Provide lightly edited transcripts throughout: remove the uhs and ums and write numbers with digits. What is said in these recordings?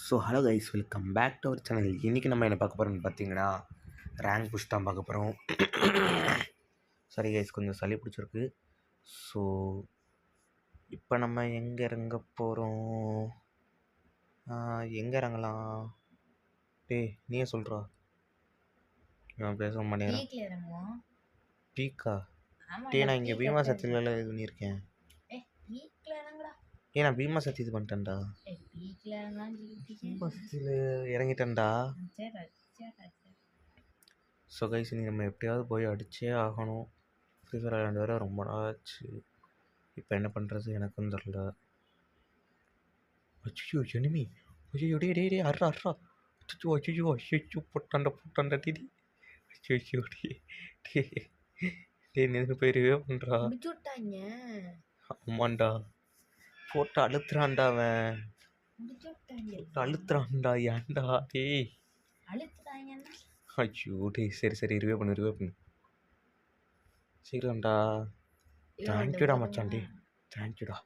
So hello guys, welcome back to our channel. இன்றைக்கி நம்ம என்ன பார்க்க போகிறோம்னு பார்த்தீங்கன்னா ரேங்க் புஷ் தான் பார்க்க போகிறோம். சரி கைஸ், கொஞ்சம் சளி பிடிச்சிருக்கு. ஸோ இப்போ நம்ம எங்கே இறங்க போகிறோம், எங்கே இறங்கலாம்? நீயே சொல்கிறா, நான் பேச மாட்டேங்கிறேன். பீக்கா? நான் இங்கே பீமா சத்தியில இது பண்ணியிருக்கேன். நான் பீமா சத்தி இது பண்ணிட்டேன்டா. பீமா சத்தியில் இறங்கிட்டேன்டா. ஸோ கைஸ், இன்றைக்கி நம்ம எப்படியாவது போய் அடித்தே ஆகணும். ஃப்ரீ ஃபயர் விளையாண்டு வர ரொம்ப நாள் ஆச்சு. இப்போ என்ன பண்ணுறது எனக்கும் தெரில. அச்சோ எனிமி, ஐயோ டே அர்றா அச்சோ போட்டாண்டா டிடி. அச்சோ டே நின்று போயிருவே பண்ணுறா. ஆமாண்டா, போட்டு அழுத்துறான்டா அவன், அழுத்துறான்டா. ஏன்டா டே? ஐயோ டே, சரி ரிவே பண்ணு சீக்கிரம்டா. தேங்க்யூடா மச்சான், டே தேங்க்யூடா.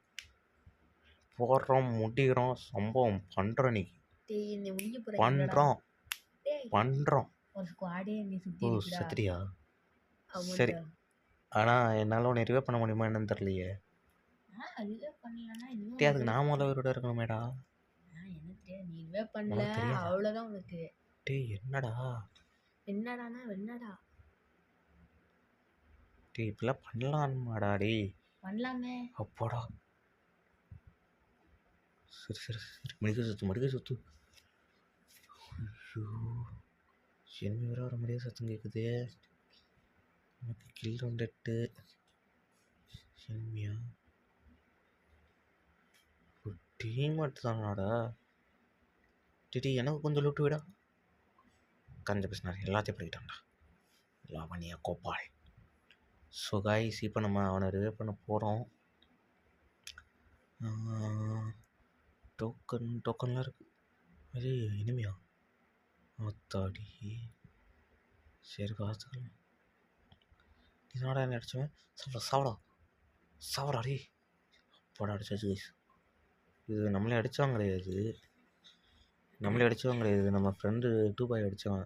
போடுறோம், முடிகிறோம், சம்பவம் பண்ணுறோம். இன்னைக்கு பண்ணுறோம். ஓ சத்திரியா? சரி, ஆனால் என்னால் உன்னை ரிவே பண்ண முடியுமா என்னன்னு தெரியலையே. அதுக்கு நான் முதல்ல இருக்கணுமேடா. அவ்வளவுதான் உனக்கு. டேய் என்னடா டேய், இப்பெல்லாம் பண்ணலாமாடா? டேய் பண்ணலாமே. அப்போடா. சரி மடிக்க சுத்து. ஐயோ, என்ன வேற வர முடியாது, சத்தம் கேட்குது. எனக்கு கில் வந்துட்டு செம்மியா ஒரு டீம் தானாடா. டிடி எனக்கு கொஞ்சம் லூட்டு விடா. கஞ்ச பேசினார், எல்லாத்தையும் படிக்கிட்டான்டா லாவணியா கோபால். ஸோ கைஸ், இப்போ நம்ம அவனை ரிவே பண்ண போகிறோம். டோக்கன்லாம் இருக்குது. அது இனிமையா அத்தாடி. சரி பார்த்துக்கலாம். இதனோட என்ன அடிச்சுவேன்? சாவடா டே. போட அடிச்சாச்சு கைஸ். இது நம்மளே அடித்தவங்க கிடையாது, நம்ம ஃப்ரெண்டு 2 பாய் அடித்தான்.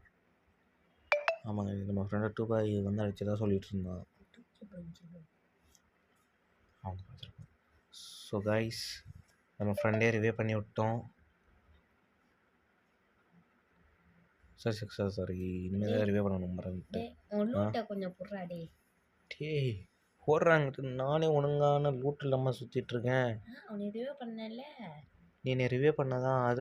ஆமாங்க, நம்ம ஃப்ரெண்டு 2 பாய் வந்து அடிச்சதா சொல்லிட்டு இருந்தான். அவங்க பார்த்துருக்கோம். ஸோ கைஸ், நம்ம ஃப்ரெண்டே ரிவே பண்ணி விட்டோம். சாரி இனிமேல் தான் ரிவே பண்ணணும் மறந்துட்டு. கொஞ்சம் புறாடே. டேய் போடுறாங்கிட்டு நானே ஒழுங்கான லூட் இல்லாமல் சுற்றிட்டு இருக்கேன். அவனை ரிவே பண்ணல. நீ என்னை ரிவே பண்ணதான் அது